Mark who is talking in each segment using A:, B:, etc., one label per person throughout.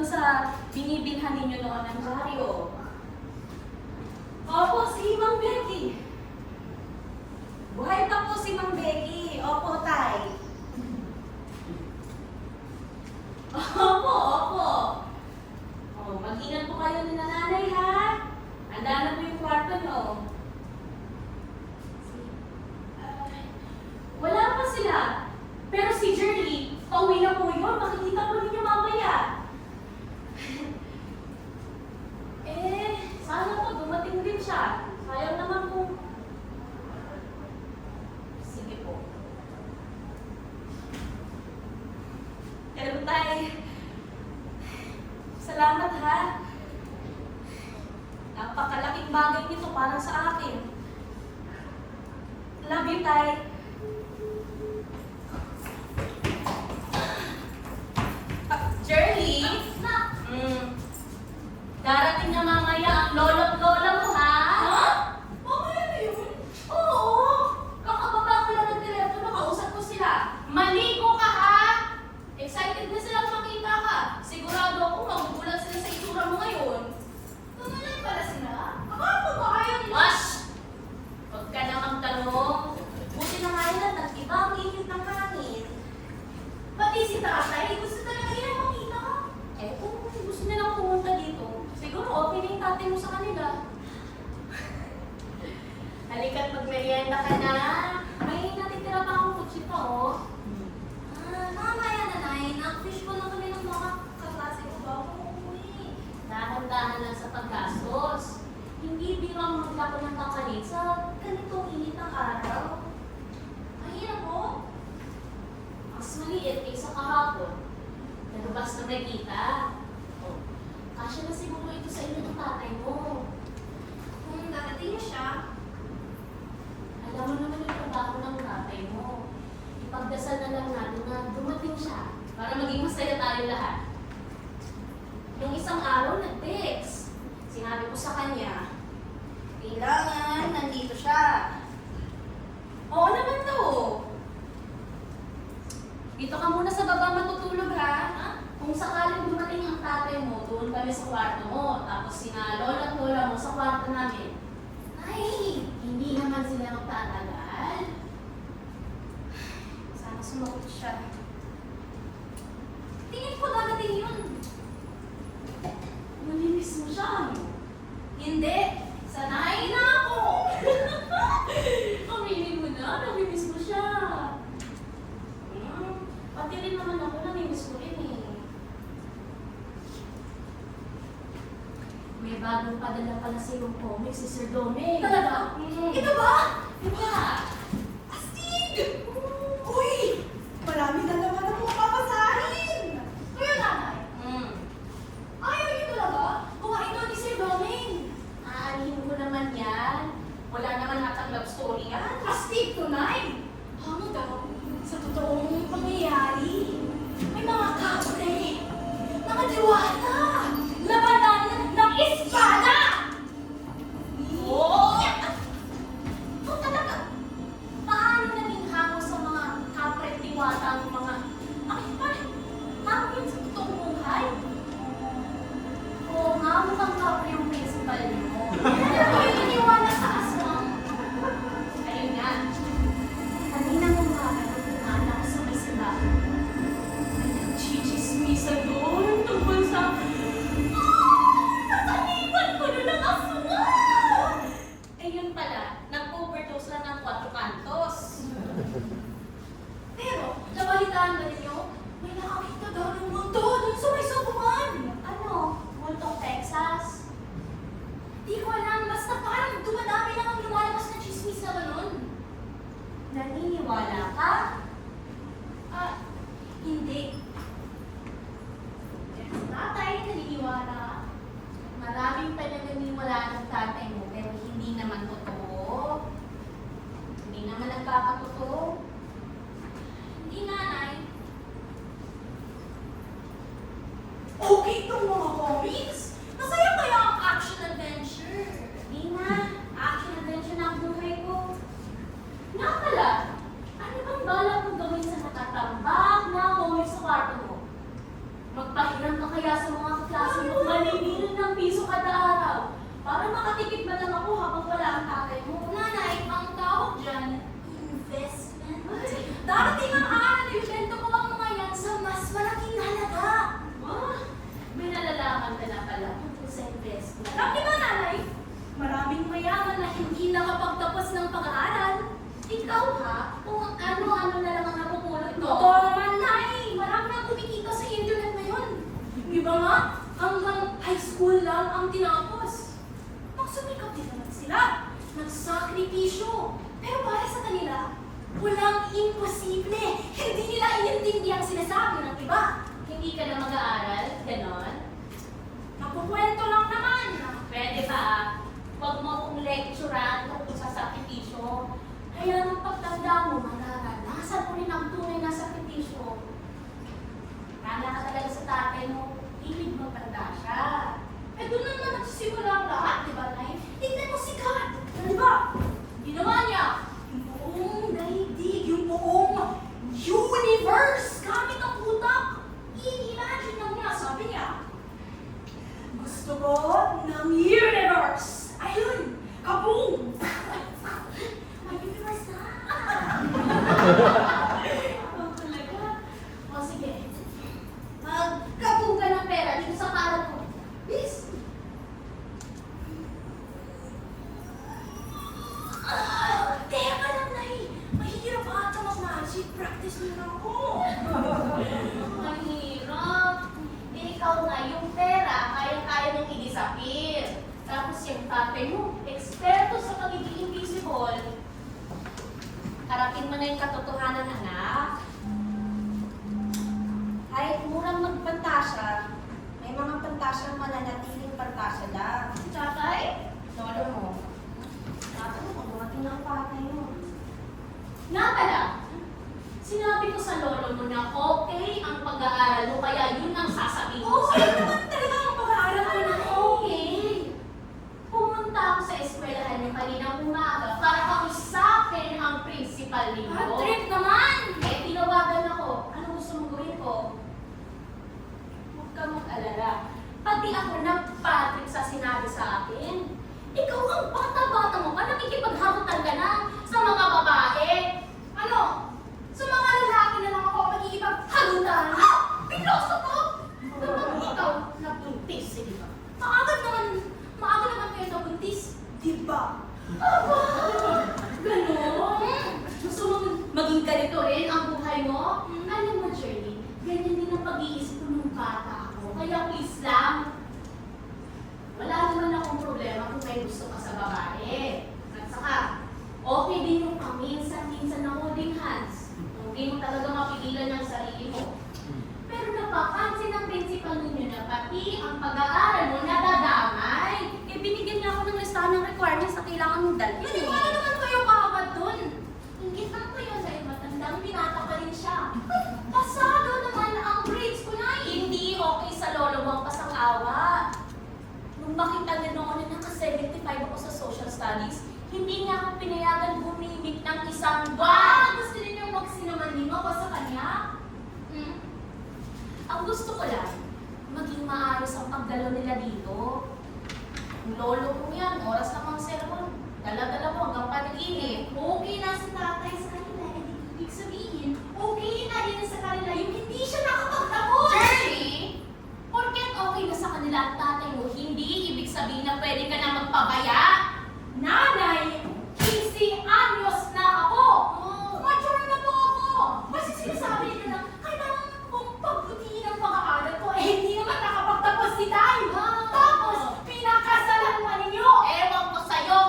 A: sa binibilhan ninyo noon ng dyaryo. Opo, si Mang Becky. Buhay pa po si Mang Becky. Opo, Tay. Opo, opo. Oh, mag-ingat po kayo ni nanay, ha? Handa na po yung kwarto nyo. Wala pa sila. Pero si Jerry, pauwi na po yun. Makikita po ninyo mamaya. Sana po dumating din siya. Sayang naman kung... Sige po. Pero Tay, salamat ha. Napakalaking bagay nito para sa akin. Love you, Tay. Jerry? Darating na mamaya ang lolo't lola mo, ha? Ha? Mamaya na yun? Oo. Kakababa ko lang ng telepono, kausap ko sila. Maligo ka, ha? Excited na silang makita ka. Sigurado ako magugulat sila sa itsura mo ngayon. Tumalan pala sila? Akala ko ayaw nila. Wash! Huwag ka namang tanong. Buti na nga yun at nag-iba ang init ng hangin. Pati si tatay, gusto talaga nila makita ka. Kung gusto nilang pumunta dito, siguro okay na yung tatay mo sa kanila. Halika't magmerienda ka na. May natitira pa akong kutsita, oh.
B: Mamaya na, Nay. Na-fish ko lang kami ng mga kaklase ko bago umuwi.
A: Dahan-dahan lang sa paggastos. Hindi biro ang maglako ng kapalit sa ganitong init ng araw.
B: Mahirap po.
A: Mas maliit kaysa kahapon. Nalabas na nakita. Oh, kasya na siguro ito sa inyo ng tatay mo.
B: Kung darating na siya,
A: Alam mo naman yung trabaho ng tatay mo. Ipagdasal na lang natin na dumating siya para maging masaya tayo lahat. Yung isang araw nag-text. Sinabi ko sa kanya,
B: kailangan nandito siya.
A: oo naman daw. Dito ka muna sa baba matutulog, ha? Kung sakaling dumating ang tatay mo, doon kami sa kwarto mo. Tapos sina lola at lola mo sa kwarto namin.
B: Ay,
A: Hindi naman sila magtatagal.
B: sana sumagot siya. Tingin ko darating yun.
A: Malinis mo siya, ano?
B: Hindi. Sanay na ako.
A: Aminin mo na, namimiss mo siya. Pati rin naman ako, namimiss ko rin eh. May bagong padala pala sa iyong comics, si Sir Doming.
B: Talaga? Ito ba?
A: Diba?
B: Astig! Uy! Marami na naman akong papasahin! Kuya nanay, ayaw niyo talaga? Kuhain doon ni Sir Doming.
A: Aalihin ko naman yan. Wala naman hatang love story yan.
B: Astig tunay! Ano daw? Sa totoong pangyayari, may mga kapre, mga diwata, labanan ng espada!
A: Oo! Kung talaga, paano naging hango sa mga kapre-tiwata ng mga hangin sa totoong buhay? Oo nga, mukhang kapre yung principal mo.
B: Hindi na kayo naniwala sa aswang.
A: Ayun nga. Kanina mo nga, nagpumaan ako sa may simbahan. May nagchichismisa doon tungkol sa... Nataniban ko na ng aswang! Eh yun pala, nag-overdose lang ng 4 kantos.
B: Pero, nabalitaan ba ninyo? May nakakita daw ng multo doon sa may sabungan.
A: Ano? Multong Texas?
B: Di ko alam, basta parang dumadami lang ang lumalabas na chismis na ganun.
A: Naniniwala ka?
B: Hindi. Pero sa tatay, naniniwala.
A: Maraming pinaniniwalaan ng tatay mo pero hindi naman totoo. Hindi naman nagkakatotoo.
B: Hindi nanay. Okay itong mga comics. Masaya kaya ang action-adventure.
A: Hindi na. Action adventure na ang buhay ko. Nga pala, ano bang balak Para makatipid ba lang ako habang wala ang tatay mo? Nanay, ang tawag dyan, investment.
B: Darating ang araw na ibento ko ang mga yan sa mas malaking halaga.
A: May nalalaman ka na pala tungkol sa investment.
B: Alam niyo ba, nanay? Maraming mayaman na hindi nakapagtapos ng pag-aaral.
A: Ikaw ha, kung ano-ano na lang ang napupulot mo.
B: Totoo naman, nay. Marami nang kumikita sa internet ngayon. Yung iba nga, hanggang high school lang ang tinapos. Magsumikap din naman sila. Nagsakripisyo. Pero para sa kanila, walang imposible. Hindi nila inintindi ang sinasabi ng iba.
A: Hindi ka na mag-aaral, ganon.
B: Nakukwento lang naman.
A: Pwede ba? Huwag mo akong lecturean tungkol sa sakripisyo. Kaya nang pagtanda mo, mararanasan mo rin ang tunay na sakripisyo. Kala ka talaga sa tatay mo, ibig magtanda siya.
B: Eh, doon naman nagsisimula ang lahat, di ba, Nay? Tingnan mo si God. Di ba? Ginawa niya yung buong daigdig, yung buong universe gamit ang utak. I-imagine lang niya, sabi niya, gusto ko ng universe. Ayun, kaboom! May universe na.
A: Oh, talaga? O sige, magkabuo ka ng pera dito sa kalat ko. Please.
B: Teka lang, Nay. Mahirap ata mag-magic. Practice mo na ako.
A: Mahirap. Ikaw nga yung pera, kaya-kaya mong i-disappear. Tapos yung tatay mo, eksperto sa pagiging invisible. Harapin mo na yung katotohanan, anak.
C: Kahit murang magpantasya, may mga pantasyang mananatiling pantasya lang.
A: Tatay?
C: Lolo mo. Tatay mo, dumating na ang patay mo.
A: Nga pala, sinabi ko sa lolo mo na okay ang pag-aaral mo, kaya yun ang sasabihin ko
B: Okay
A: sa'yo.
B: naman talaga ang pag-aaral ko na.
A: Okay. Pumunta ako sa eskwelahan niyo kaninang umaga para kausapin ang principal ninyo.
B: Bad trip naman.
A: Eh, tinawagan ako. Ano gusto mong gawin ko? Huwag ka mag-alala. Pati ako nag-patrick sa sinabi sa akin. Ikaw ang bata-bata mo pa, nakikipagharutan ka na sa mga babae.
B: Ano? Sa mga lalaki na lang ako magkikipaghalutan. Piloso ko!
A: Kapag ikaw nabuntis, di ba?
B: Maaga naman kayo nabuntis. Diba?
A: Aba! Ganon? Gusto mo maging ganito rin ang buhay mo? Alam mo, Shirley, ganyan din ang pag-iisip ko nung bata ako. Kaya please lang, wala naman akong problema kung may gusto ka sa babae. At saka, okay din yung paminsan-minsan na holding hands. Kung di mo talaga mapigilan ang sarili mo. Pero napapansin ng principal ninyo na pati ang pag-aaral mo nadadamay. Eh, binigyan niya ako ng listahan ng requirements na kailangan mong dalhin.
B: Maniwala naman kayo kaagad dun.
A: Ingit lang ko yun dahil matandang binata pa rin siya. Pasado naman ang grades ko na. Hindi okay sa lolo mo ang pasang-awa. Nung makita niya noon na naka-75 ako sa social studies, hindi niya ako pinayagan gumimik ng isang buwan.
B: Gusto niyo magsinamanin ako sa kanya?
A: Ang gusto ko lang, maging maayos ang pagdalo nila dito. Ang lolo ko yan, oras lang ang sermon. Dala-dala mo hanggang panaginip.
B: Okay na sa tatay sa kanila. Ibig sabihin, okay na din sa kanila yung hindi siya nakapagtapos.
A: Shirley, porket okay na sa kanila ang tatay mo, hindi ibig sabihin na pwede ka na magpabaya.
B: Nanay, 15 anyos na ako. Mature na po ako. Kasi sinasabi nila na kailangan kong pagbutihin ang pag-aaral ko. Eh, hindi naman nakapagtapos si Tay. Tapos, pinakasalan mo ninyo.
A: Ewan ko sa'yo.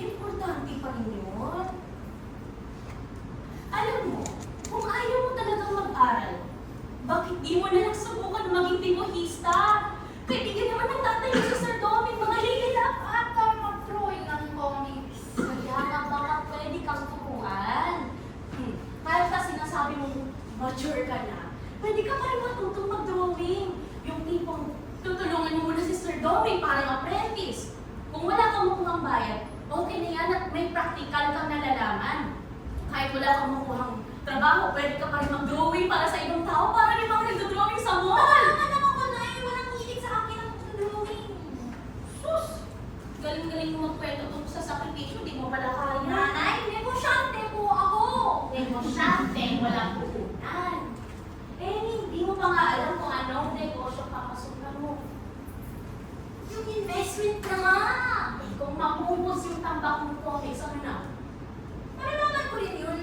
C: importante pa rin yun.
A: Alam mo, kung ayaw mo talagang mag-aral, bakit di mo na lang subukan maging pinuhista? Kaibigan naman ng tatay mo sa Sir Doming, mga lililap at
B: mag-drawing ng comics.
A: kaya nga baka pwede kang turuan. Kahit na sinasabi mong mature ka na, pwede ka pa rin matutong mag-drawing. Yung tipong tutulungan mo muna si Sir Doming parang apprentice. Kung wala kang makuhang bayad, okay na yan at may practical kang nalalaman. Kahit wala kang makuhang trabaho, pwede ka pa rin mag-drawing para sa ibang tao para rin mga nag-drawing sa mall.
B: Tama naman ko na walang hilig sa akin ang drawing.
A: Sus! Galing-galing mo magkwento tungkol sa sakripisyo, di mo pala kaya.
B: Nanay, negosyante po ako.
A: Negosyante, walang puhunan. Eh, hindi mo pa nga alam kung anong negosyo papasukan mo.
B: Yung investment na nga.
A: Eh, kung mabubos yung tambak mo comics, ano na?
B: Nalalaman ko rin yun.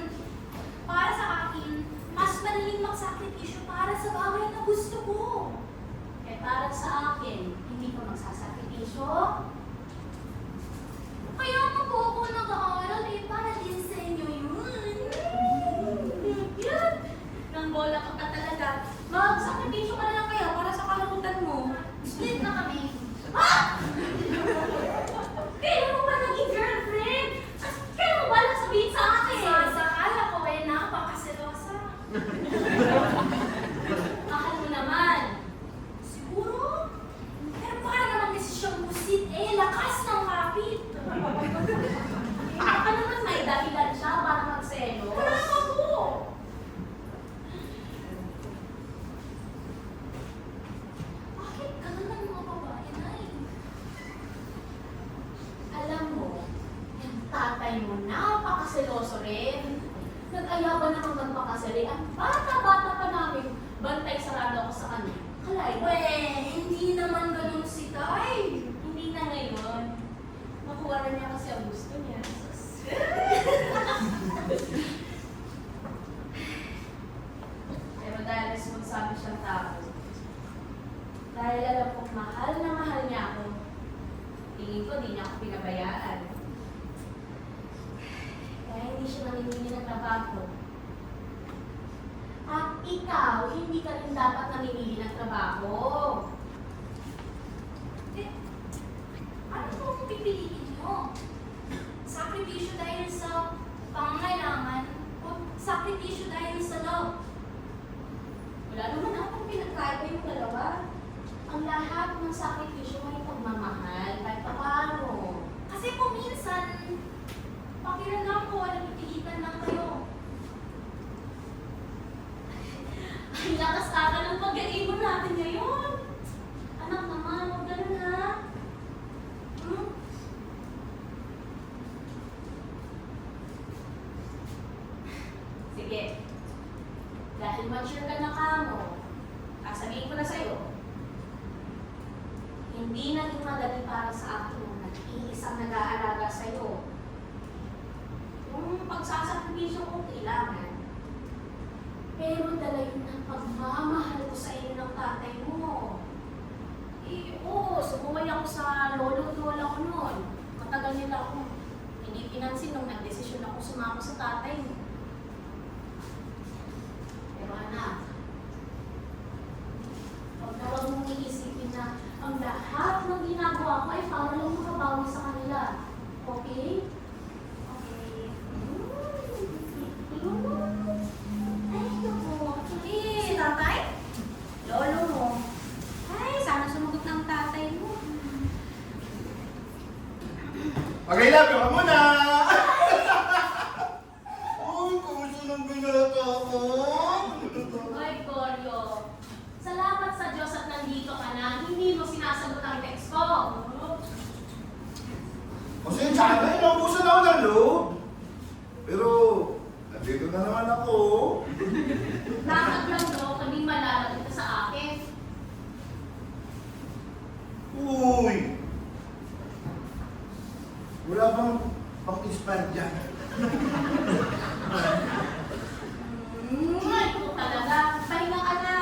B: Para sa akin, mas madaling magsakripisyo para sa bagay na gusto ko.
A: Eh, para sa akin, hindi ka magsasakripisyo.
B: Kaya nga po ako nag-aaral para din sa inyo yun.
A: Yan! Nang bola ka pa talaga. Magsakripisyo ka na lang kaya para sa kalamutan mo.
B: Split na kami.
A: Ah! Kailan mo ba naging girlfriend? Kailan mo ba lang sabihin sa akin?
B: Sakala ko napakaselosa.
A: Mahal mo naman.
B: Siguro? Pero para naman kasi siyang busit lakas ng kapit.
A: Baka naman may dahilan siya para magselos.
B: Wala ka po. Bakit ganun ang mga babae na
A: Alam mo, yung tatay mo napakaseloso rin. Nag-aya ba naman magpakasali? Ang bata-bata pa namin, bantay sarado ako sa kanya. Kalay,
B: hindi naman ganun si Tay.
A: hindi na ngayon. Makuha na niya kasi ang gusto niya. Pero dahil responsable siyang tao, dahil alam kong mahal na mahal niya ako, tingin ko di niya ako pinabayaan. Kaya hindi siya namimili ng trabaho. At ikaw, hindi ka rin dapat namimili ng trabaho.
B: Ano po kung pipiliin niyo? Sakripisyo dahil sa pangangailangan o sakripisyo dahil sa love?
A: Wala naman akong pinagkaiba yung dalawa. Ang lahat ng sakripisyo may pagmamahal, kahit pa paano.
B: Kasi kung minsan, pakiramdam ko, nagpipilitan lang kayo.
A: Ang lakas ata ng pag-iibon natin ngayon. Anak naman, huwag ganun ha. Sige. Dahil mature ka na kamo, sasabihin ko na sa'yo, hindi naging madali para sa akin yung nag-iisang nag-aalaga sa'yo. Yung pagsasakripisyo ko kailangan. Pero dala yun ang pagmamahal ko sa inyo ng tatay mo. Eh, oo, sumuway ako sa lolo at lola ko noon. Matagal nila akong hindi pinansin nung nagdesisyon ako sumama sa tatay mo. Pero anak, huwag na huwag mong iisipin na ang lahat ng ginagawa ko ay para lang makabawi sa kanila. Okay?
B: Okay.
A: Ay, ito po.
B: Si tatay?
A: Lolo mo.
C: Ay, sana sumagot ng tatay mo.
D: Mag-I-love you ka muna! Uy, kumusta ng binata ko?
A: Hoy, Goryo. Salamat sa Diyos at nandito ka na. Hindi mo sinasagot ang text ko.
D: Kasi sana, naubusan ako ng loob. Pero, nandito na naman ako.
A: Bakit lang daw kaming malalagot ka sa akin?
D: Uy! Wala bang pang-expand dyan?
A: Ay, ito talaga. Pahinga ka na.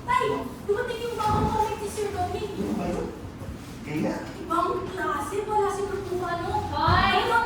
B: Tay, dumating yung bagong comic ni Sir Dominic.
D: Ano? Kaya?
B: Ibang klase, wala si Pertuano.
A: Hoy!
B: Ibang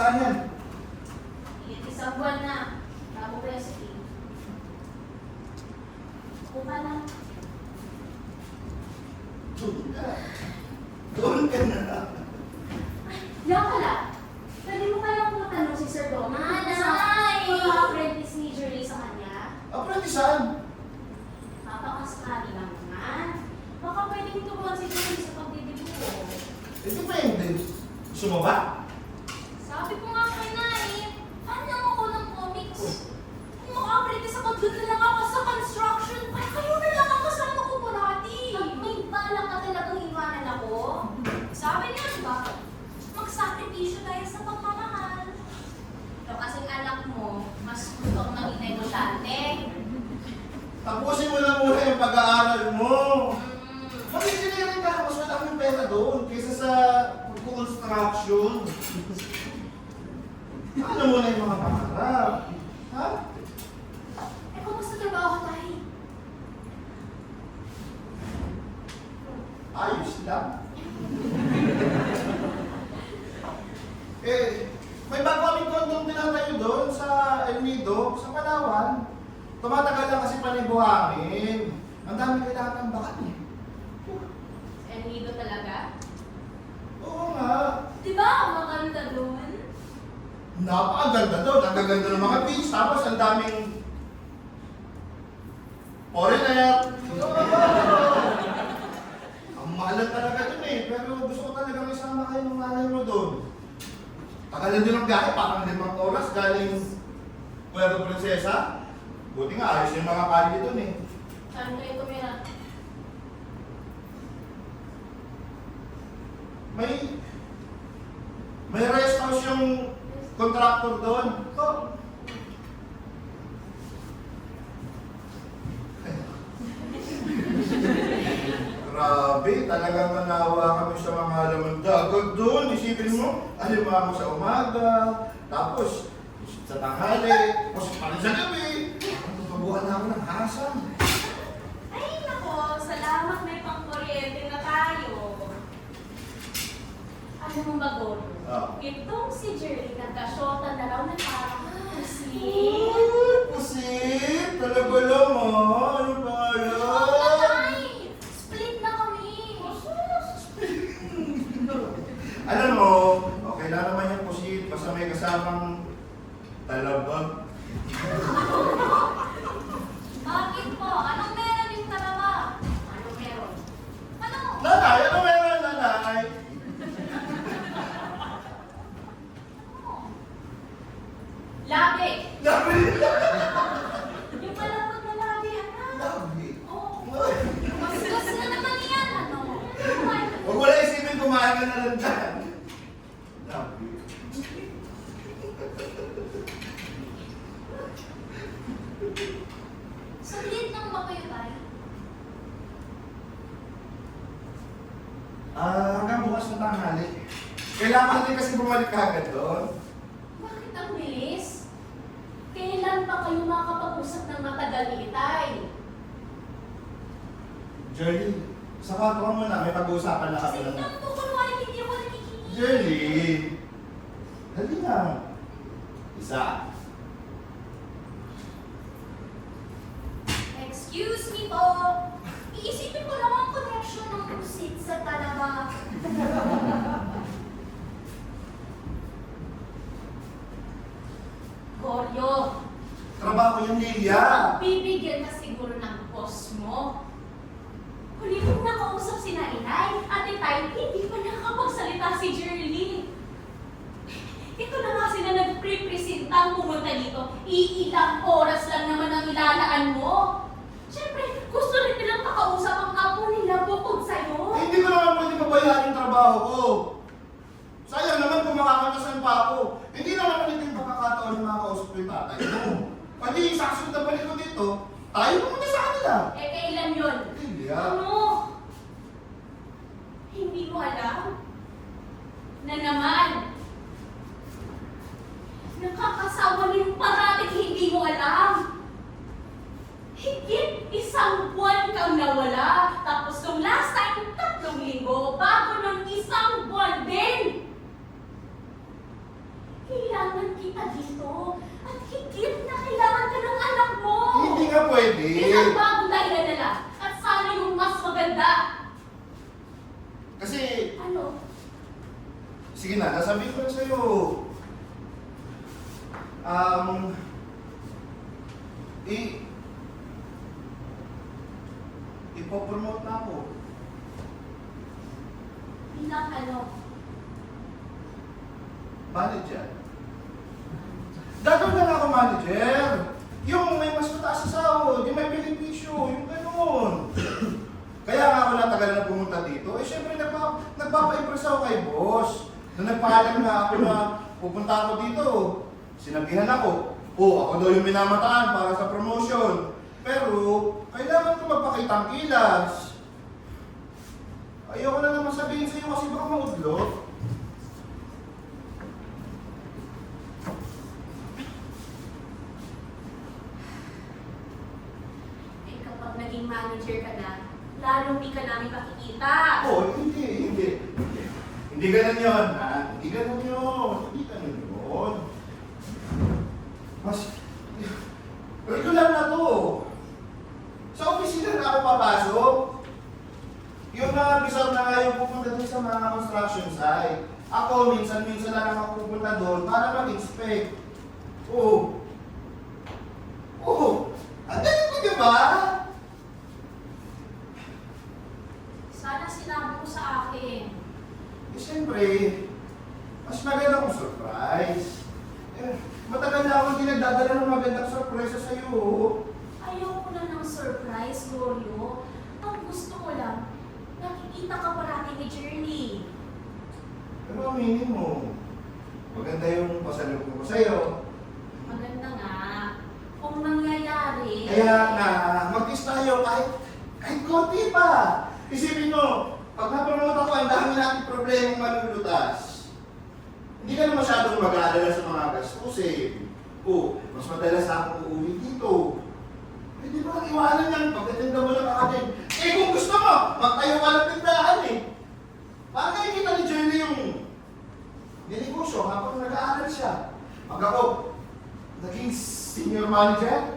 D: saan yan?
A: Isang buwan na. Bago recipe. Kuha na.
D: Doon ka. Doon ka na.
A: Yan pala. Pwede mo kayang matanong si Sir Dom.
B: Nanay!
A: Pagka-apprentice ni Julie sa kanya.
D: Aprendisan.
A: Napakasakali lang naman. Baka pwedeng turuan si Julie sa pagdidibuko.
D: Eh, depende. Gusto mo ba?
B: Sabi ko nga kay Nay, fan lang ako ng comics. Kung maka-apprentice ako, doon na lang ako sa construction. Ay, kayo na lang ang kasama ko parati.
A: Pag may balak ka talagang iwanan ako,
B: Sabi niya, diba? Magsakripisyo tayo sa pagmamahal.
A: pero kasing anak mo, mas gusto kang maging negosyante.
D: Tapusin mo na muna yung pag-aaral mo.
A: Hmm.
D: Mag-engineering ka, mas maraming pera doon kaysa sa construction. Ano muna yung mga pangarap? Ha?
B: Eh, kumusta trabaho tayo?
D: Ayos lang. Eh, may bago kaming kondong tinatayo doon sa El Nido, sa Palawan. Tumatagal lang kasi panibuhangin. Ang dami kailangan ng bakan eh.
A: El Nido talaga?
D: Oo nga.
B: Diba, maganda doon?
D: Napakaganda doon. Ang gaganda ng mga beach. Tapos ang daming foreigner. Ang mahal talaga doon eh. Pero gusto ko talaga isama kayo ng nanay mo doon. Tagalan din ang biyahe. Parang 5 oras galing Puerto Princesa. Buti nga ayos yung mga kalye doon eh.
A: Saan kayo tumira?
D: May rest house yung contractor doon. Grabe, talagang nanawa kami sa mga laman dagat doon. Isipin mo, alimango sa umaga, tapos sa tanghali, tapos pa rin sa gabi. Pabuhan na ako ng hasang.
A: Ay, nako, salamat may pang-kuryente na tayo. Ano mo ba, Goro?
D: Ah.
A: Itong si Jerry nagkasyota na raw na parang pusi.
D: Uy, pusit! Talaga lang ah. Ano pa
B: Nay! Split na kami.
D: Alam mo, okay lang naman yung pusit. Basta may kasamang talabag.
B: Bakit po? Anong meron yung karama?
A: Anong meron?
B: Ano?
D: Nanay, ano meron nanay?
A: Labi!
D: Labi!
A: Yung malambot na labi, anak.
D: Labi!
A: Oo.
B: Masgas na naman yan, ano?
D: Huwag mo na isipin kumain ka na lang dyan. Labi.
B: Saglit lang ba kayo tayo?
D: Hanggang bukas na tanghali. Kailangan din kasi bumalik ka agad doon.
A: Bakit ang bilis? Kailan pa kayo makakapag-usap ng matagal ni Itay?
D: Jerry, saka ko mo na, may pag-uusapan na kami
B: Sige
D: lang.
B: lang po, kunwari hindi ako nakikinig.
D: Jerry! Dali na. Isa.
B: Excuse me po. Iisipin ko lang ang connection ng pusit sa talaba.
A: Goryo,
D: Trabaho yung Lilia.
A: bibigyan ka siguro ng boss mo. Huli kong nakausap si Nainay at Itay, hindi pa nakakapagsalita si Jerly. Ito na nga sila nagpre-presentang pumunta dito. Iilang oras lang naman ang ilalaan mo. Siyempre, gusto rin nilang makausap ang apo nila bukod sa'yo.
D: Eh, hindi ko naman pwede pabayaan yung trabaho ko. Sayang naman kung makakatasan pa ako. Hindi naman ito yung pagkakataon na makakausap ko yung tatay mo. Pwede isasunod na balik ko dito, tayo pumunta sa kanila.
A: Eh, kailan yun?
D: Lilia.
A: Ano? Hindi mo alam? Na naman, nakakasawa na yung parating hindi mo alam. Higit 1 buwan kang nawala. Tapos nung last time, 3 linggo. Bago nung 1 buwan din.
D: Sige na, nasabi ko na sa'yo. Ipopromote na ako.
A: Bilang ano?
D: Manager. Gagawin na lang ako manager. Yung may mas mataas sa sahod, yung may benepisyo, yung ganun. Kaya nga ako natagal na pumunta dito. Eh syempre nagpapa-impress ako kay boss. Nung nagpaalam na ako na pupunta ako dito, sinabihan ako, ako daw yung minamataan para sa promotion. Pero kailangan ko magpakita ang kilas. Ayoko na naman sabihin sa'yo kasi baka maudlot.
A: Eh kapag naging manager ka na, lalong di ka namin makikita.
D: Hindi. Hindi ganun yun, ha? Hindi ganun yun. Hindi ganun yun. Mas, regular na to. Sa opisina na ako papasok. Yung mga bisor na nga yung pupunta doon sa mga construction site. Ako, minsan-minsan lang ako pupunta doon para mag-inspect. Oo. Ang galing ko, di ba?
A: Sana sinabi mo sa akin.
D: Eh, siyempre, mas maganda kong surprise. Matagal na akong hindi nagdadala ng magandang surprise sa'yo.
A: Ayoko na ng surprise, Glorio. Ang gusto ko lang, nakikita ka parati ni Jerly.
D: Pero aminin mo, maganda yung pasalubong ko sa'yo.
A: Maganda nga. Kung mangyayari...
D: Kaya nga, mag-kiss tayo kahit konti pa. Isipin mo, pag napromote ako, ang dami natin problemang malulutas. Hindi ka na masyadong mag-aalala sa mga gastusin. Mas madalas akong uuwi dito. Hindi mo lang iwanan yan, pagdatinda mo lang akin. Kung gusto mo, magtayo ka ng tindahan eh. Para nakikita ni Jerry yung dinegosyo habang nag-aaral siya. Pag ako, naging senior manager,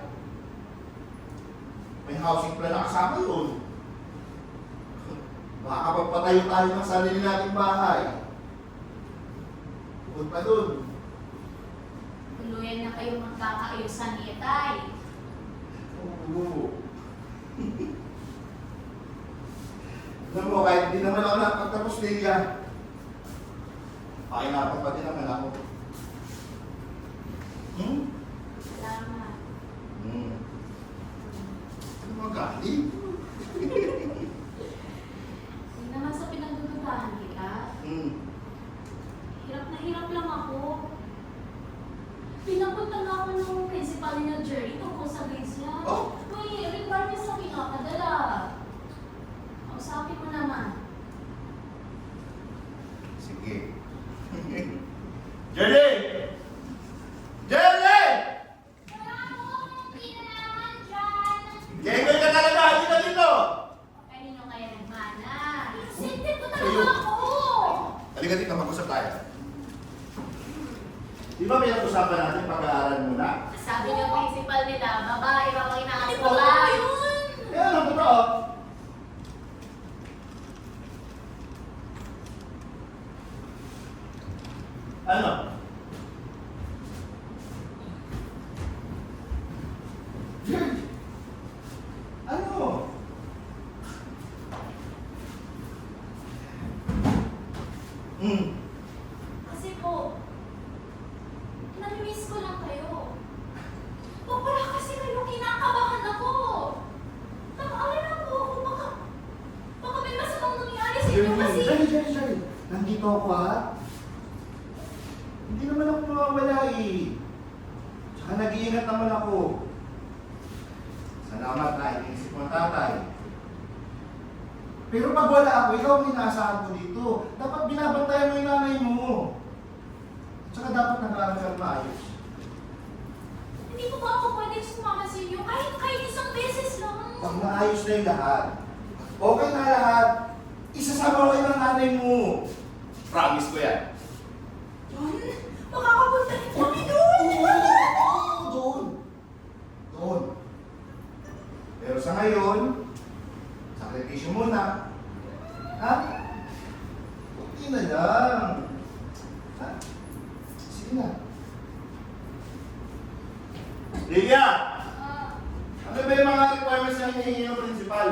D: may housing plan na kasama yun. Makakapagpatayo tayo ng sarili nating bahay. Bukod pa dun.
A: Tuluyan na kayo magkakaayusan ni Etay.
D: Oo. Alam mo, kahit hindi naman ako nakapagtapos liga, pakinapag pa din naman ako.
A: Salamat.
D: Ano magaling?
A: Hindi naman sa pinagdududahan kita. Hirap na hirap lang ako. Pinapunta nga ako ng principal ni na Jerry tungkol sa grades niya.
D: Oh.
A: May requirements na pinakadala. Kausapin mo naman.
D: Sige. Jerry! Jerry! Genggoy ka talaga! Hindi ka dito!
A: Kanino kaya nagmana?
B: Sinte ko
D: Ayun.
B: talaga ako!
D: Halika dito, mag-usap tayo. Di ba pinag-usapan natin pag-aaral muna?
A: Sabi ng principal nila, babae raw ang
B: Di ba
A: inaasulan.
B: yun?
D: Eh, ano totoo? Ano? Jerry! Ano?
B: Kasi po, nami-miss ko lang kayo. Wala kasi kayo, kinakabahan ako. Nag-aalala po ako, baka may masamang nangyari sa inyo kasi...
D: Jerry! Nandito ako ha? Hindi naman ako mawawala eh. Tsaka nag-iingat naman ako. Salamat na iniisip mo ang tatay. Pero pag wala ako, ikaw ang inaasahan ko dito. Dapat binabantayan mo yung nanay mo. Tsaka dapat nag-aaral ka maayos.
B: Hindi po ba ako pwede sumama sa inyo kahit isang beses lang?
D: Pag maayos na yung lahat, okay na lahat, isasama ko kayo ng nanay mo. Promise ko yan.
B: John, makakapunta rin kami doon!
D: Doon. Pero sa ngayon, sakripisyo muna. Ha? Kunti na lang. Ha? Sige na. Lilia! Ano ba yung mga requirements na hinihingi ng principal?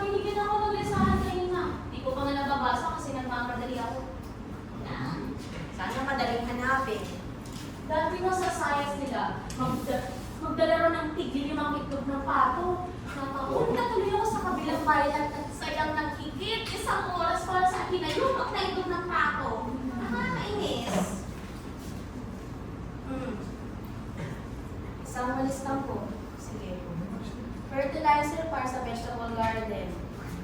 A: Binigyan ako ng lesahan kanina. Di ko pa nga nababasa kasi nagmamadali ako.
C: Sana madaling hanapin.
A: Dati nga sa science nila, magdala rin ng tigil 5 itlog ng pato. Nataon na tuloy ako sa kabilang bayan at sayang ng higit 1 oras para sa kinayumak na itlog ng pato. Nakakainis.
C: Isang walis lang po. Sige. Fertilizer para sa vegetable garden.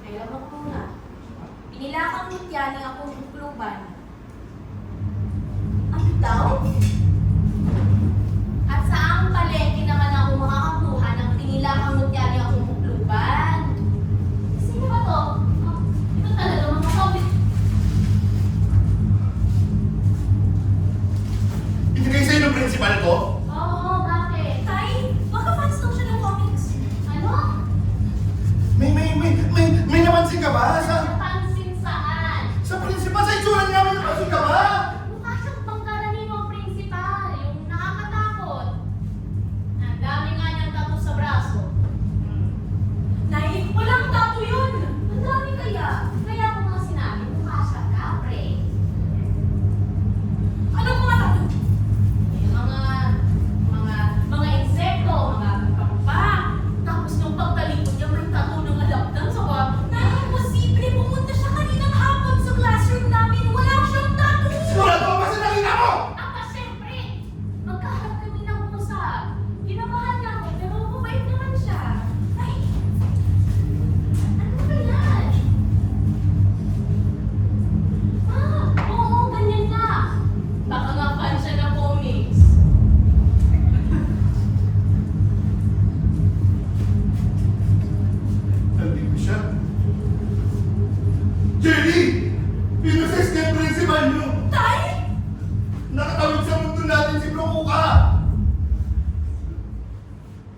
C: Ay, lamang muna. Inilakang nityani akong ukluban. Ano daw? At saang palengke naman ako makakakuha ng tinilakang nityani akong ukluban?
A: Sino ba to? Ito talaga mga COVID.
D: Ibigay sa'yo ng principal ko?
A: Oo, bakit?
C: Tay, baka fans daw siya ng comics.
A: Ano?
D: May napansin ka ba?
A: Napansin saan?
D: Sa principal, sa itsura niya, may napansin ka ba?
A: Mukha siyang pangkaraniwang principal, yung nakakatakot. Ang dami nga niyang tattoo sa braso.
C: Nay, walang tattoo yun.
A: Ang dami kaya. Kaya ko nga sinabi, mukha siya kapre.
C: Ano ko nga tattoo?
A: Yung mga insekto, mga kapapa. Tapos nung pagtalikod niya, may tattoo ng alapdan sa baba.
C: Nay, imposible. Pumunta siya kaninang hapon sa classroom namin. Wala siyang tattoo.
D: Sigurado ka ba sa nakita mo?
A: Aba, syempre! Magkaharap kami ng usap. Kinabahan niya ako, pero mabait naman siya. Ay! Ano ba yan? Oo, ganyan nga. Baka nga fan siya ng comics.
D: Nandito ko siya. Jenny! Pinuses niya ang principal niyo!
C: Tay!
D: Nakatawid sa mundo natin si Brokuka!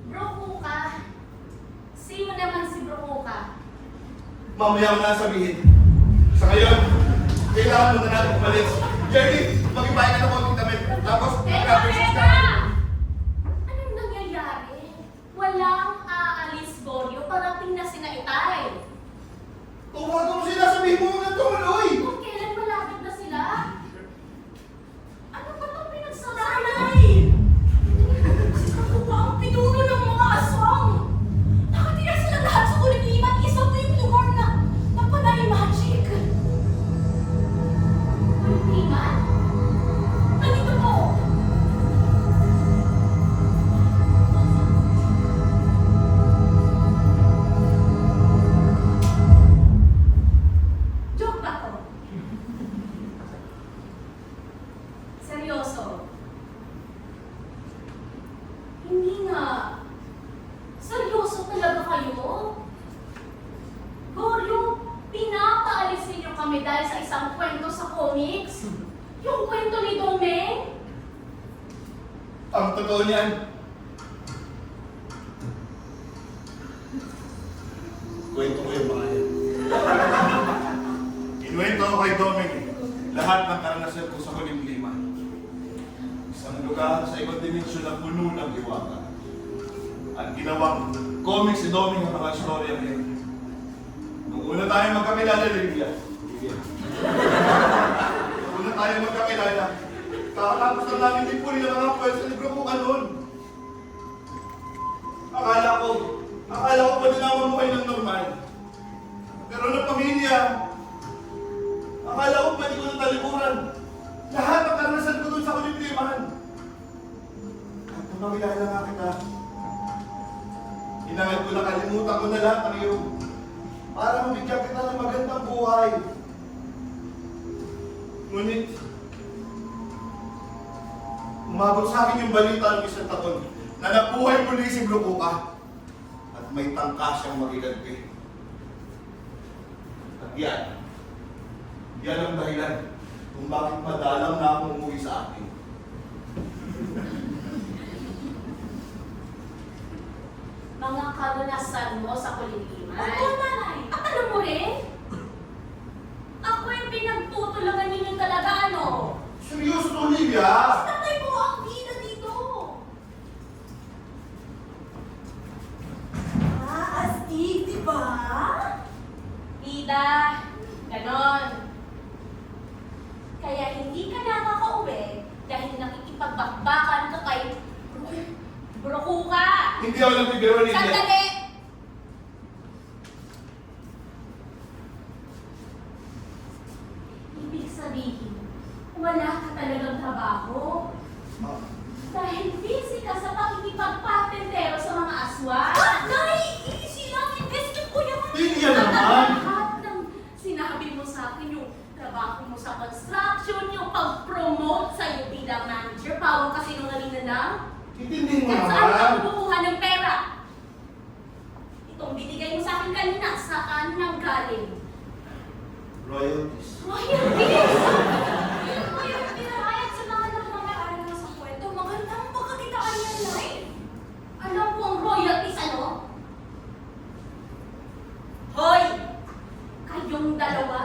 A: Bro Kuka. Sino naman si Bro Kuka?
D: Mamaya ko na sabihin. Sa ngayon, kailangan muna natin umalis. Jenny, mag-ibay ka na konting damit. Tapos, magka-versus ka.
A: Anong nangyayari? Walang aalis, Boryo. Parating na sina Itay.
D: Tumato mo sila, sabihin mo nga tumuloy!
A: Kung kailan malapit na sila? Ano ba itong pinagsasabi?
C: Nanay! Si Kakuha ang pinuno ng mga aswang. Nakatira sila lahat sa kuligiman. Isa po yung lugar na napanay magic.
A: Kuliman?
C: Nandito po. Joke ba to?
A: Seryoso? Hindi nga. Seryoso talaga kayo? Goryo, pinapaalis ninyo kami dahil sa isang kwento sa comics? Yung kwento ni Domeng?
D: Ang totoo niyan. Kwento ko yung mga yan. Inuwento ko kay Domeng lahat ng karanasan ko sa huling lima. Isang lugar sa ibang dimensyon na puno ng iwaga. At ginawang comics ni Domeng ang mga storya niya. Nung una tayo magkakilala, Lilia. Nung una tayo magkakilala, kakatapos na namin din po nila mga pwes sa libro ko kanon. Akala ko pa din ako mamuhay ng normal. Pero ng pamilya, akala ko pwede ko ng talikuran. Lahat ang karanasan ko doon sa kulimliman. At nung makilala nga kita, hinangad ko na kalimutan ko na lahat ng iyo. Para mabigyan kita ng magandang buhay. Ngunit, umabot sa akin yung balita ng isang taon na nabuhay muli si Brokuka at may tangka siyang magiganti. At yan ang dahilan kung bakit madalang na akong umuwi sa akin.
A: Mga karanasan mo sa kuliman.
C: Opo, nanay.
A: At alam mo rin,
C: Ako ay
D: Lilia!
C: Si tatay po ang bida dito. Astig, di ba?
A: Bida, ganon. Kaya hindi ka nakaka-uwi dahil nakikipagbakbakan ka kay Broku ka.
D: Hindi ako nagbibiro, Lilia.
A: Sandali! Ibig sabihin, wala ka talagang trabaho. Dahil busy ka sa pakikipagpatentero sa mga aswang.
C: Nay, easy lang. Investment ko yan.
D: Lilia naman!
A: Lahat ng sinabi mo sa akin, yung trabaho mo sa construction, yung pag-promote sa'yo bilang manager, pawang kasinungaling na lang.
D: Intindihin mo
A: At saan ka
D: naman.
A: kumukuha ng pera? Itong binigay mo sa akin kanina, saan nang galing?
D: Royalties.
A: Royalties!
C: Royalty na kaya sa mga nagmamayari naman sa kwento. Magandang pagkakitaan yan, Nay.
A: Alam ko ang royalties ano? Hoy! Kayong dalawa,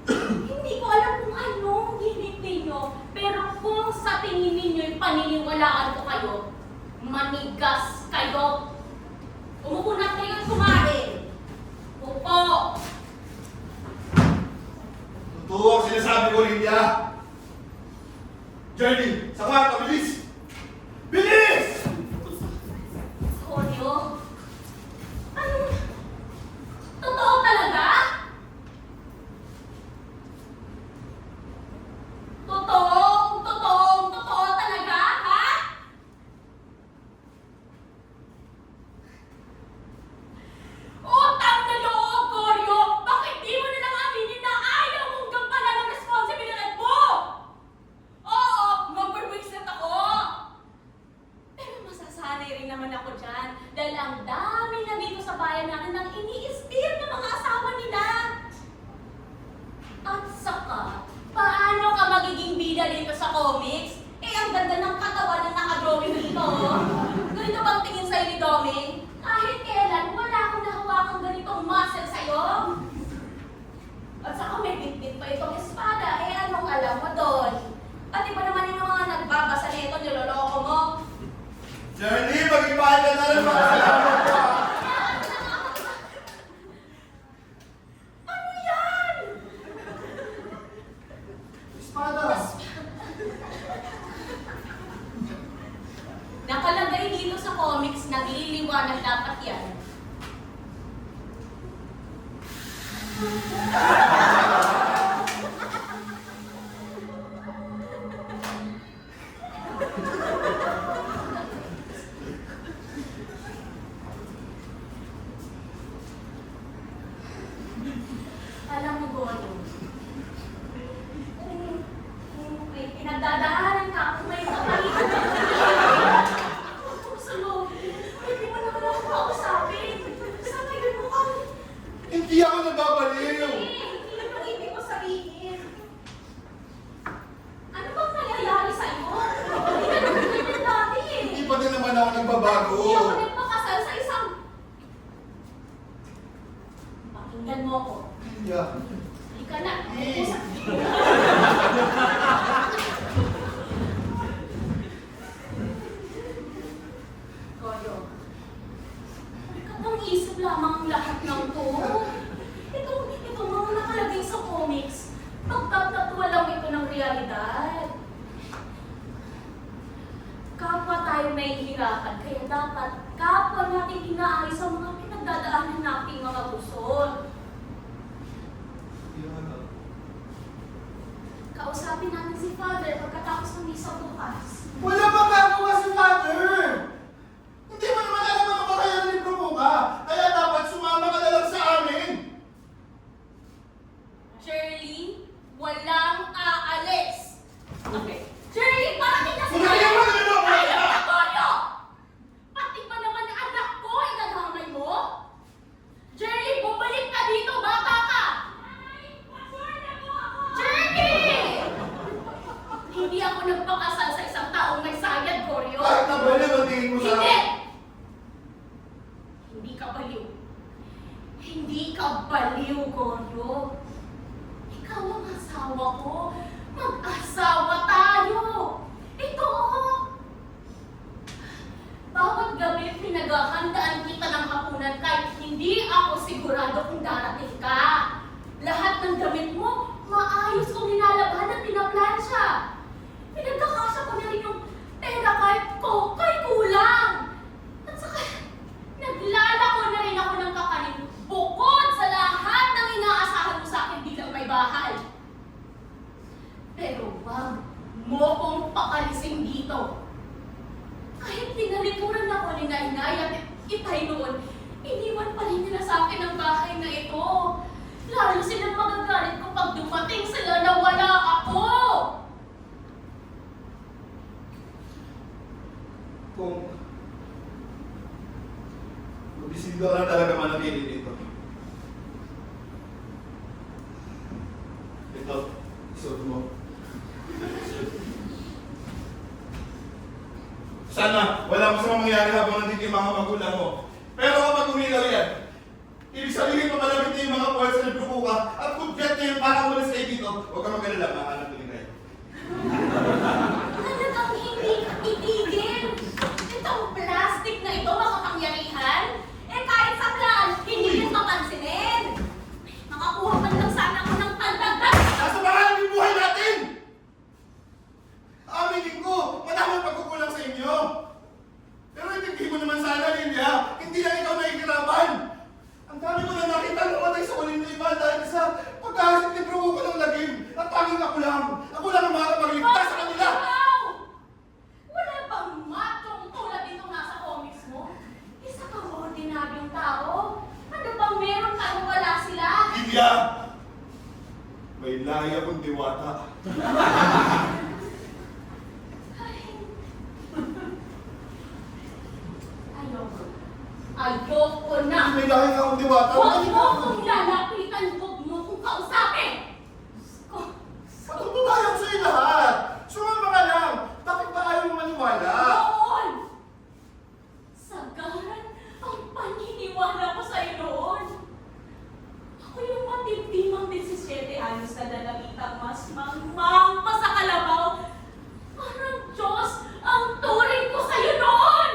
A: hindi ko alam kung anong ginit ninyo, pero kung sa tingin ninyo yung paniniwalaan ko kayo, manigas kayo. Umupo na kayo at kumain. Upo!
D: Totoo ang sinasabi ko, Lilia. Journey, sa kwarto, bilis! Bilis!
A: Koryo? Anong... Totoo talaga? Totoo talaga, ha? Utang na loob, Koryo! Bakit di mo na lang aminin na ayaw mong gampanan ang responsibilidad mo? Oo, mag-wickset ako! Pero masasanay rin naman ako dyan dahil ang dami na dito sa bayan natin nang ini-steal ng mga asawa nila. At saka, paano ka magiging bida dito sa comics? Eh, ang ganda ng katawan ng nakadrawing dito. Ganito bang tingin sa'yo ni Doming? Kahit kailan, wala akong nahawakang ganitong muscle sa'yo. At saka may bitbit pa itong espada. Eh, anong alam mo doon? Pati ba naman yung mga nagbabasa nito, niloloko mo?
D: Journey, mag-ipahin ka na rin mga salamat ko.
A: Ano yan?
D: Espada.
A: Nakalagay dito sa comics, nagliliwanag dapat yan. Alam mo, Goyo, kung may pinagdadaanan ka, kung may kapalitan ka, sa loob, pwede mo naman ako kausapin. Sa ngayon mo kang,
D: Hindi ako nababaliw.
A: hindi naman ibig ko sabihin. Ano bang nangyayari sa'yo? Hindi ka naman ganyan dati eh.
D: Hindi pa din naman ako nagbabago.
A: Hindi ako nagpakasal sa isang... Pakinggan mo ako.
D: Lilia.
A: Hindi ka na. Goyo, katang-isip lamang ang lahat ng to. Ito mga nakalagay sa comics. Pagtatatwa lang ito ng realidad. Kapwa tayo nahihirapan, kaya dapat kapwa natin inaayos ang mga pinagdadaanan nating mga gusot. Kausapin natin si Father pagkatapos ng misa bukas.
D: Wala pang gagawa si Father! Hindi mo naman alam ang makakaya libro mo ka! Kaya dapat sumama ka na lang sa amin!
A: Shirley, walang aalis. Okay. Shirley, parating na si
D: Hindi mo na rin ako!
A: Ayaw na, Goyo! Pati pa naman ang anak ko, inadamay mo? Shirley, bumalik ka dito, bata ka! Shirley! Hindi ako nagpakasal sa isang taong may sayad, Goryo.
D: Kahit na baliw ang tingin mo sa
A: Hindi!
D: akin.
A: Hindi ka baliw. Hindi ka baliw, Goryo. Ikaw ang asawa ko. Mag-asawa tayo.
D: Ito, isuot mo. Sana wala masamang mangyari habang nandito yung mga magulang mo. Pero kapag umilaw yan, ibig sabihin mo malamit na yung mga puwersa ng dugo ka at kung jet na yung parang umalis kayo dito, huwag ka mag-alala, makahanap ko din kayo.
B: Talagang hindi ka titigil. Itong plastic na ito, makapangyarihan. Eh kahit sa plan, hindi yan mapansinin. Makakuha man lang sana ako ng pandagdag.
D: Nasa pangalan yung buhay natin! Aminin ko, madaming pagkukulang sa inyo. Pero itigil mo naman sana, Lilia, hindi lang ikaw nahihirapan. Ang dami ko na nakita namatay sa uling na iba dahil sa pagkahasit ni Brugo ko ng lagim. At tanging ako lang ang makakapagligtas sa kanila.
B: Wow! Wala bang machong tulad itong nasa comics mo? Isa kang ordinaryong tao. Ano bang meron ka kung wala sila?
D: Lilia! May lahi akong diwata.
B: Ayoko na!
D: May lahi akong diwata.
B: Huwag mo kung lalapitan, huwag mo kung kausapin! Ko,
D: Patutunayan sa'yo lahat. Sumama ka lang. Bakit ba ayaw mo maniwala?
B: noon! Sagaran ang paniniwala ko sa'yo noon. Ako yung matibimang 17 anos na dalagitang mas mangmang pa sa kalabaw. Parang Diyos ang turing ko sa'yo noon!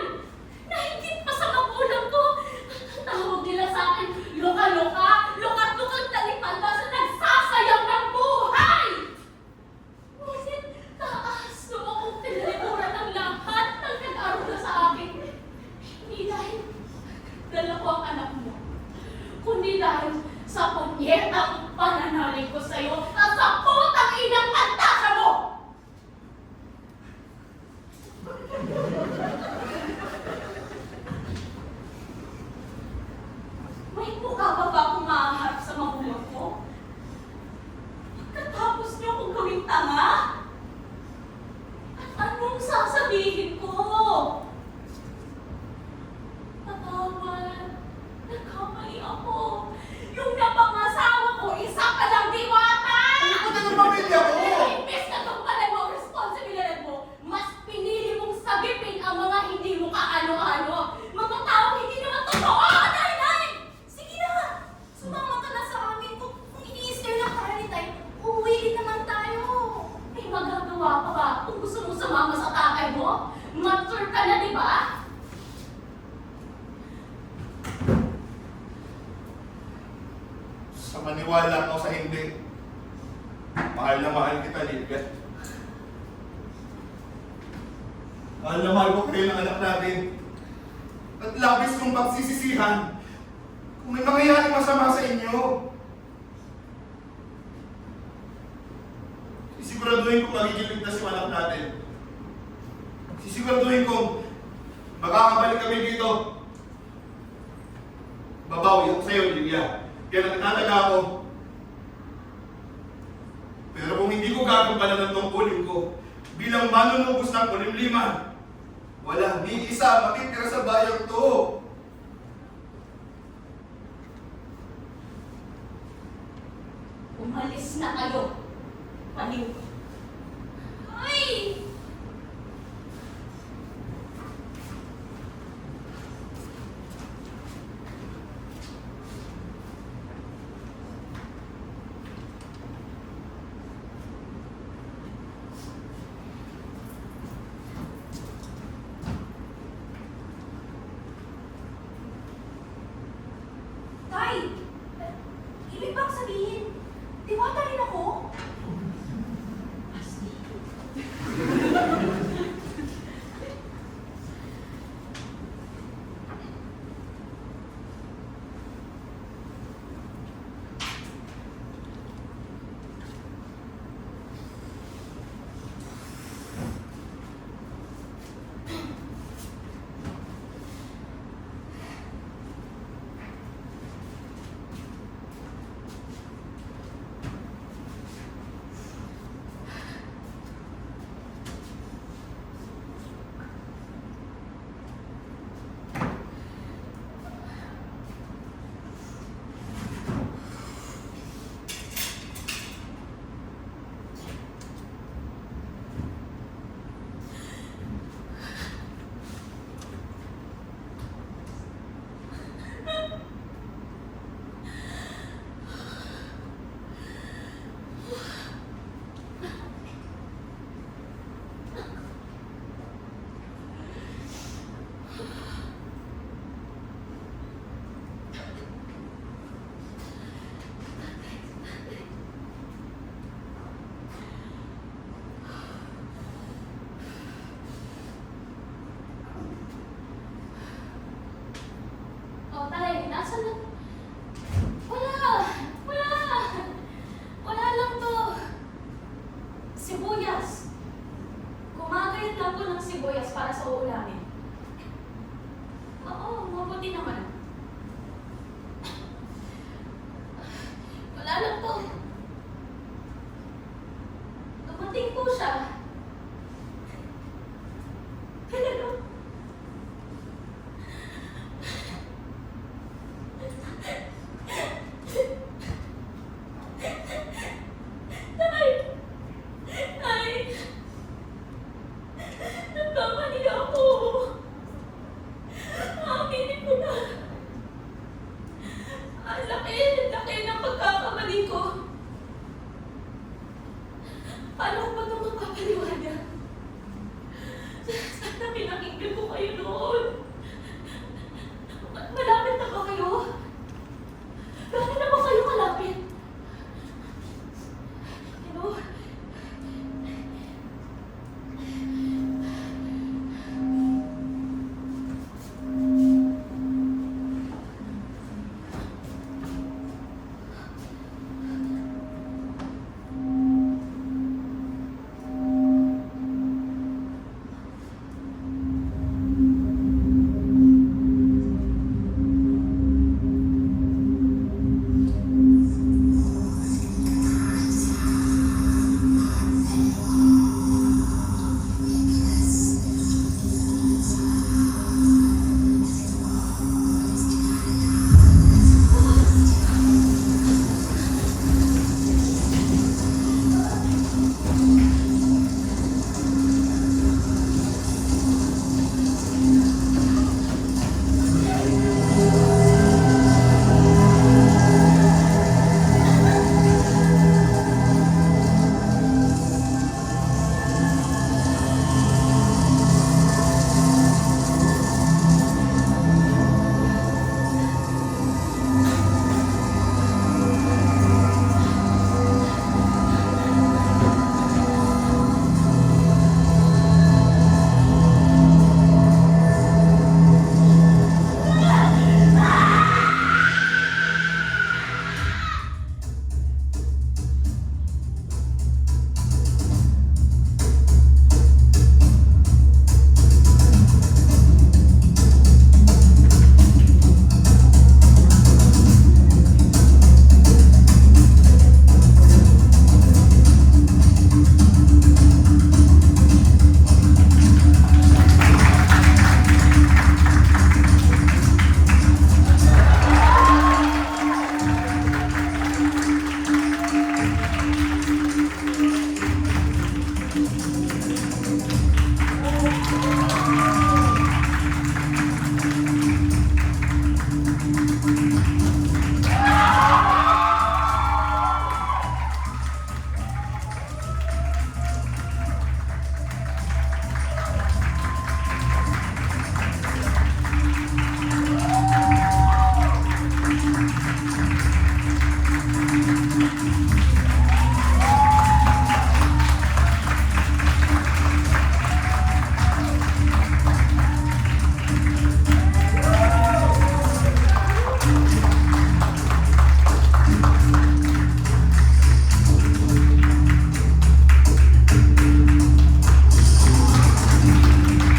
B: Nahigit pa sa magulang ko. Ang tawag nila sa akin, loka-loka, lukat-lukang talipanda sa nagsasayang ng buhay! Ngunit taas nung akong tinalikuran ng lahat ng nag-aruga sa akin. Hindi dahil dala ko ang anak mo, kundi dahil sa punyetang pananalig ko sa'yo at sa putang inang pantasa mo! May mukha ba akong maharap sa magulang ko? Pagkatapos niyo akong gawing tanga? At anong sasabihin ko? Patawad, nagkamali ako. Yung napangasawa ko, isa pa lang diwata!
D: Ano ba ng pamilya ko?
B: Pero imbes na tumpalan mo ang responsibilidad mo, mas pinili mong sagipin ang mga hindi mo kaano-ano. Mga taong hindi naman totoo! Nay! Sige na! Sumama ka na sa amin. Kung iniister lang tayo ni Tay, uuwi din naman tayo. May magagawa pa ba kung gusto mo sumama sa tatay mo? Mature ka na, di ba?
D: Sa maniwala ako sa hindi. Mahal na mahal kita, Lilia. Mahal na mahal ko kayo ng anak natin. At labis kong pagsisisihan kung may mangyayaring masama sa inyo. Sisiguraduhin kong magiging ligtas yung anak natin. Sisiguraduhin kong makakabalik kami dito. Babawi ako sa'yo, Lilia. Kaya nagtataga ako. Pero kung hindi ko gagampanan ng tungkulin ko, bilang manunubos ng kulimliman, wala ni isa matitira sa bayang to.
B: Umalis na kayo. Paliw. Ay!
C: Tay! Ibig bang sabihin, diwata rin ako?
A: dumating po siya.